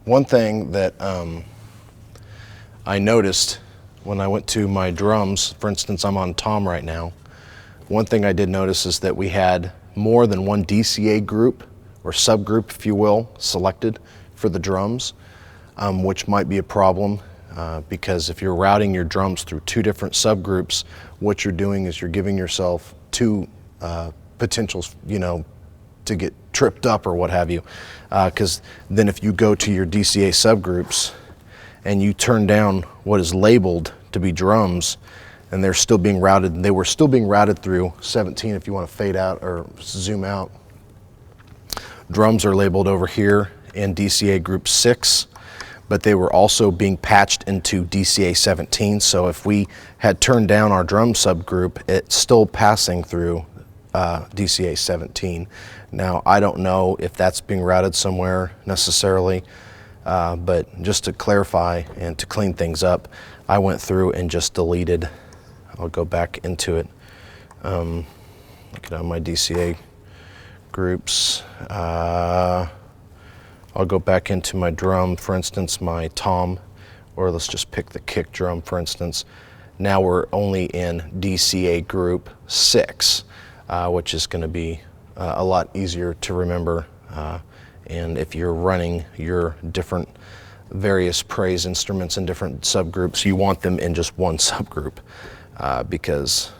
One thing that I noticed when I went to my drums, for instance, I'm on tom right now. One thing I did notice is that we had more than one DCA group, or subgroup, if you will, selected for the drums, which might be a problem because if you're routing your drums through two different subgroups, what you're doing is you're giving yourself two potentials, you know, to get tripped up or what have you. Because then if you go to your DCA subgroups and you turn down what is labeled to be drums, and they're still being routed, and they were still being routed through 17 if you want to fade out or zoom out. Drums are labeled over here in DCA group 6, but they were also being patched into DCA 17. So if we had turned down our drum subgroup, it's still passing through DCA 17. Now, I don't know if that's being routed somewhere necessarily, but just to clarify and to clean things up, I went through and just deleted. I'll go back into it. Look at my DCA groups. I'll go back into my drum, for instance, my tom, or let's just pick the kick drum, for instance. Now we're only in DCA group 6, which is going to be a lot easier to remember. And if you're running your different various praise instruments in different subgroups, you want them in just one subgroup because,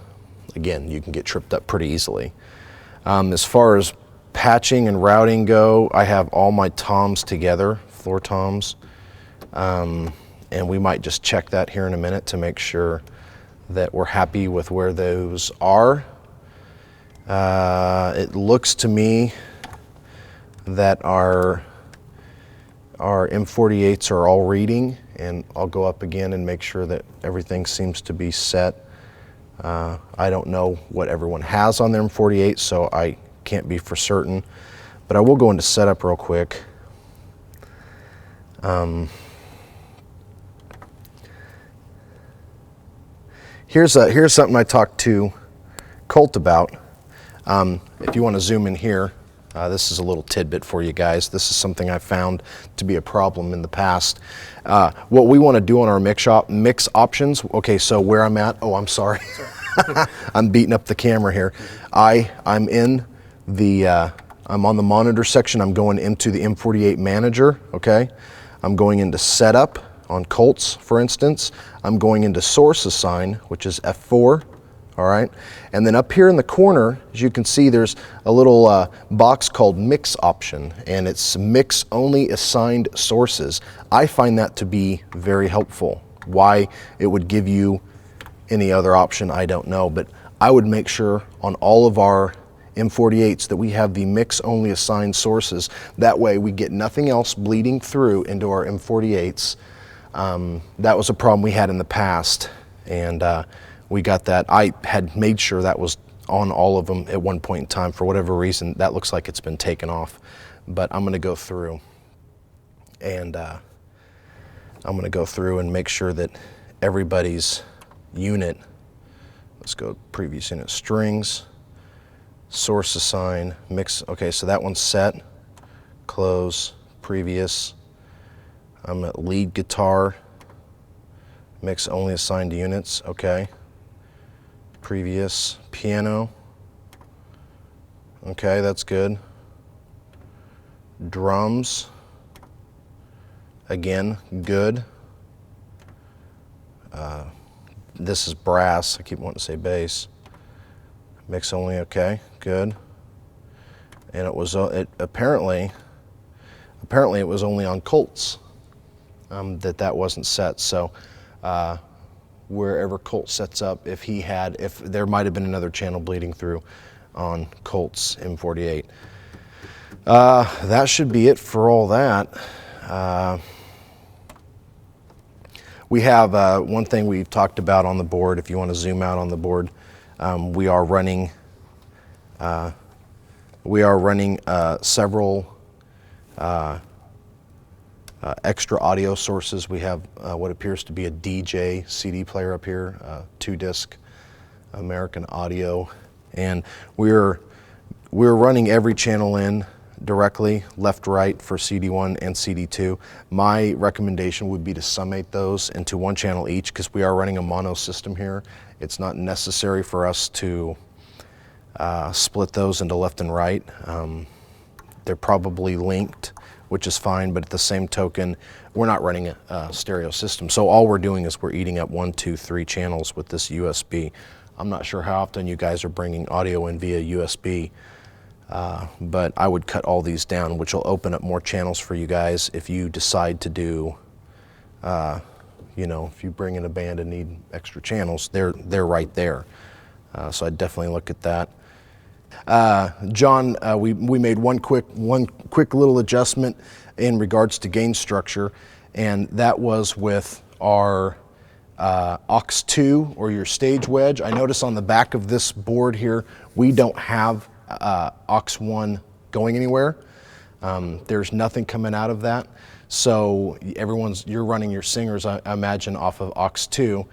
again, you can get tripped up pretty easily. As far as patching and routing go, I have all my toms together, floor toms, and we might just check that here in a minute to make sure that we're happy with where those are. It looks to me that our M-480s are all reading, and I'll go up again and make sure that everything seems to be set. I don't know what everyone has on their M-480, so I can't be for certain, but I will go into setup real quick. Here's something I talked to Colt about. If you want to zoom in here, this is a little tidbit for you guys. This is something I found to be a problem in the past. What we want to do on our mix options, okay, so where I'm at, oh, I'm sorry. I'm beating up the camera here. I'm in the, I'm on the monitor section. I'm going into the M-480 manager, okay? I'm going into setup on Colts, for instance. I'm going into source assign, which is F4. All right, and then up here in the corner, as you can see, there's a little box called mix option, and it's mix only assigned sources. I find that to be very helpful. Why it would give you any other option, I don't know, but I would make sure on all of our M-480s that we have the mix only assigned sources. That way we get nothing else bleeding through into our M-480s. That was a problem we had in the past, and we got that. I had made sure that was on all of them at one point in time. For whatever reason, that looks like it's been taken off. But I'm going to go through and make sure that everybody's unit, let's go previous unit strings, source assign, mix. Okay, so that one's set, close, previous. I'm at lead guitar, mix only assigned units, okay. Previous piano, okay, that's good. Drums, again, good. This is brass. I keep wanting to say bass. Mix only, okay, good. And it was apparently it was only on Colts that wasn't set. So. Wherever Colt sets up, if there might have been another channel bleeding through on Colt's M-480. That should be it for all that. We have one thing we've talked about on the board. If you want to zoom out on the board, we are running several extra audio sources. We have what appears to be a DJ CD player up here, 2-disc American Audio, and we're running every channel in directly, left, right for CD1 and CD2. My recommendation would be to summate those into one channel each, because we are running a mono system here. It's not necessary for us to split those into left and right. They're probably linked, which is fine, but at the same token, we're not running a stereo system. So all we're doing is we're eating up 1, 2, 3 channels with this USB. I'm not sure how often you guys are bringing audio in via USB, but I would cut all these down, which will open up more channels for you guys if you decide to do, you know, if you bring in a band and need extra channels, they're right there. So I'd definitely look at that. John, we made one quick little adjustment in regards to gain structure, and that was with our aux 2 or your stage wedge. I notice on the back of this board here, we don't have aux 1 going anywhere. There's nothing coming out of that. So you're running your singers, I imagine, off of aux 2.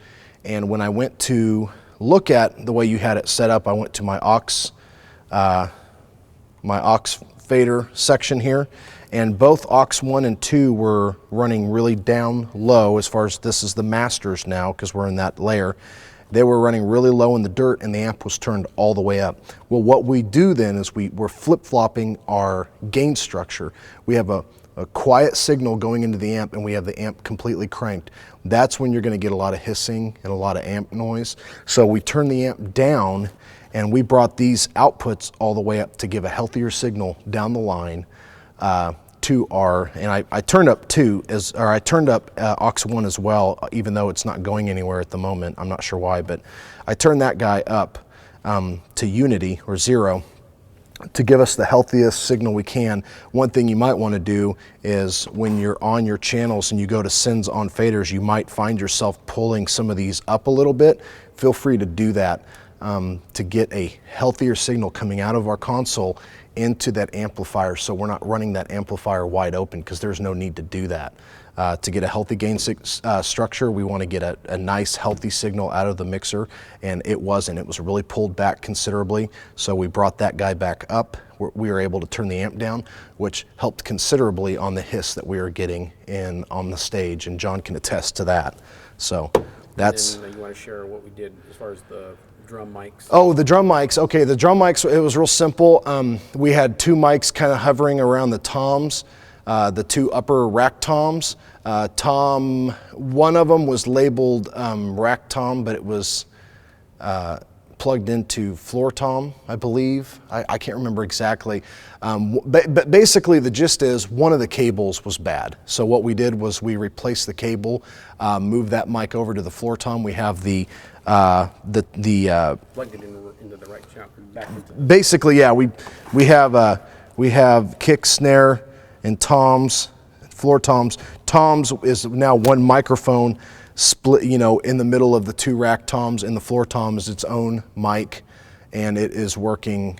And when I went to look at the way you had it set up, I went to my aux fader section here, and both aux 1 and 2 were running really down low. As far as this is the masters now, because we're in that layer, they were running really low in the dirt, and the amp was turned all the way up. Well, what we do then is we're flip-flopping our gain structure. We have a quiet signal going into the amp, and we have the amp completely cranked. That's when you're going to get a lot of hissing and a lot of amp noise. So we turn the amp down, and we brought these outputs all the way up to give a healthier signal down the line to our, and I turned up I turned up aux 1 as well, even though it's not going anywhere at the moment. I'm not sure why, but I turned that guy up to unity or 0 to give us the healthiest signal we can. One thing you might want to do is when you're on your channels and you go to sends on faders, you might find yourself pulling some of these up a little bit. Feel free to do that to get a healthier signal coming out of our console into that amplifier, so we're not running that amplifier wide open, because there's no need to do that. To get a healthy gain structure, we want to get a nice healthy signal out of the mixer, and it wasn't. It was really pulled back considerably, so we brought that guy back up. We were able to turn the amp down, which helped considerably on the hiss that we were getting in on the stage, and John can attest to that. So that's... And then you want to share what we did as far as the drum mics? Oh, the drum mics. Okay, the drum mics, it was real simple. We had 2 mics kind of hovering around the toms, the 2 upper rack toms. One of them was labeled rack tom, but it was plugged into floor tom, I believe. I can't remember exactly. But basically the gist is one of the cables was bad. So what we did was we replaced the cable, moved that mic over to the floor tom. We have plugged it into the right channel, back into basically, yeah, we have kick, snare, and toms, floor toms. Toms is now one microphone split, you know, in the middle of the 2 rack toms, and the floor tom is its own mic, and it is working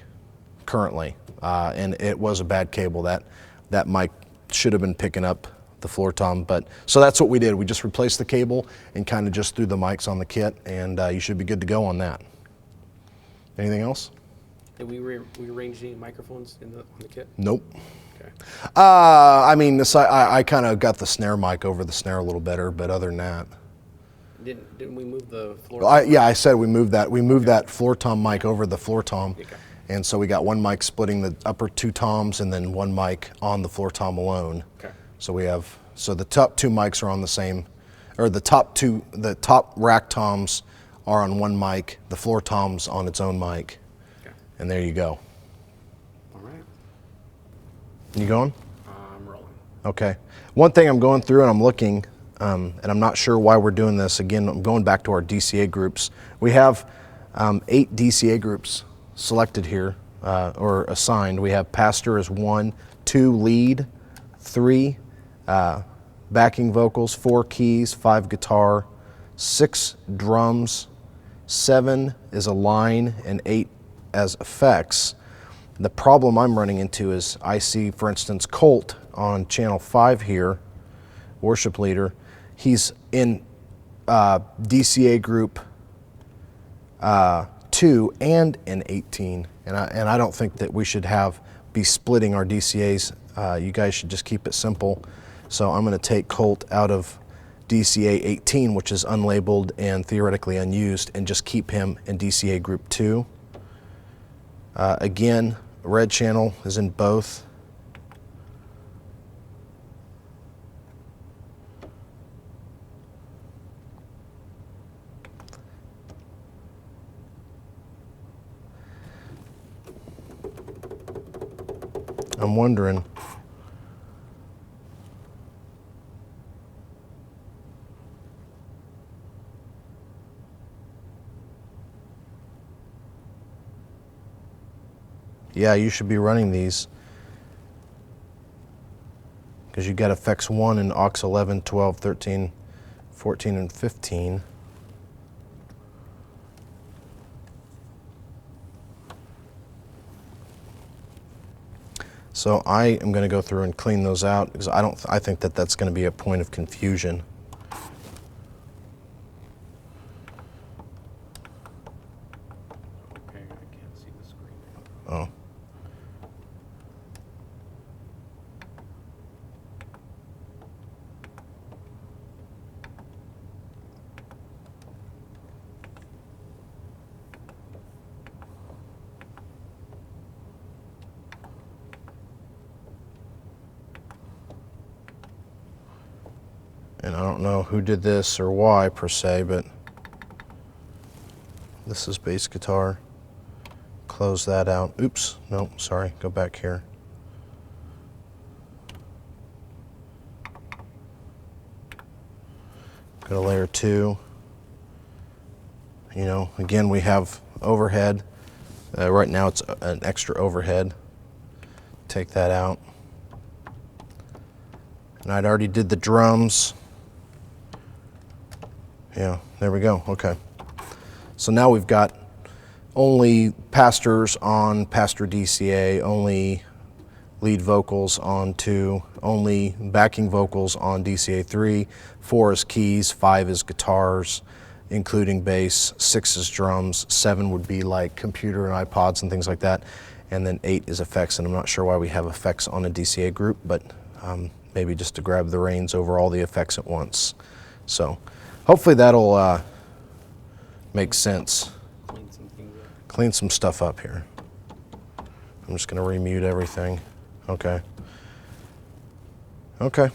currently. And it was a bad cable. That mic should have been picking up the floor tom, but so that's what we did. We just replaced the cable and kind of just threw the mics on the kit, and you should be good to go on that. Anything else? Did we rearrange any microphones on the kit? Nope. Okay. I mean, I kind of got the snare mic over the snare a little better, but other than that. Didn't we move the floor? Yeah, I said we moved that. We moved that floor tom mic over the floor tom. Okay. And so we got one mic splitting the upper 2 toms, and then one mic on the floor tom alone. Okay. So the top 2 mics are on the same, or the top rack toms are on one mic, the floor tom's on its own mic. Okay. And there you go. All right. You going? I'm rolling. Okay. One thing I'm going through and I'm looking, and I'm not sure why we're doing this. Again, I'm going back to our DCA groups. We have 8 DCA groups selected here, or assigned. We have pastor as 1, 2 lead, 3 backing vocals, 4 keys, 5 guitar, 6 drums, 7 is a line, and 8 as effects. The problem I'm running into is I see, for instance, Colt on channel 5 here, worship leader. He's in DCA group 2 and in 18, and I don't think that we should have be splitting our DCAs. You guys should just keep it simple. So I'm going to take Colt out of DCA 18, which is unlabeled and theoretically unused, and just keep him in DCA Group 2. Again, red channel is in both. I'm wondering, yeah, you should be running these because you got effects 1 in aux 11, 12, 13, 14, and 15. So I am going to go through and clean those out because I think that that's going to be a point of confusion. Okay, I can't see the screen. Oh. And I don't know who did this or why per se, but this is bass guitar. Close that out. Oops, no, sorry, go back here. Go to layer 2. You know, again, we have overhead. Right now it's an extra overhead. Take that out. And I'd already did the drums. Yeah, there we go, okay. So now we've got only pastors on pastor DCA, only lead vocals on 2, only backing vocals on DCA 3, 4 is keys, 5 is guitars, including bass, 6 is drums, 7 would be like computer and iPods and things like that, and then 8 is effects, and I'm not sure why we have effects on a DCA group, but maybe just to grab the reins over all the effects at once. So hopefully that'll make sense. Clean some things up. Clean some stuff up here. I'm just going to remute everything. Okay. Okay.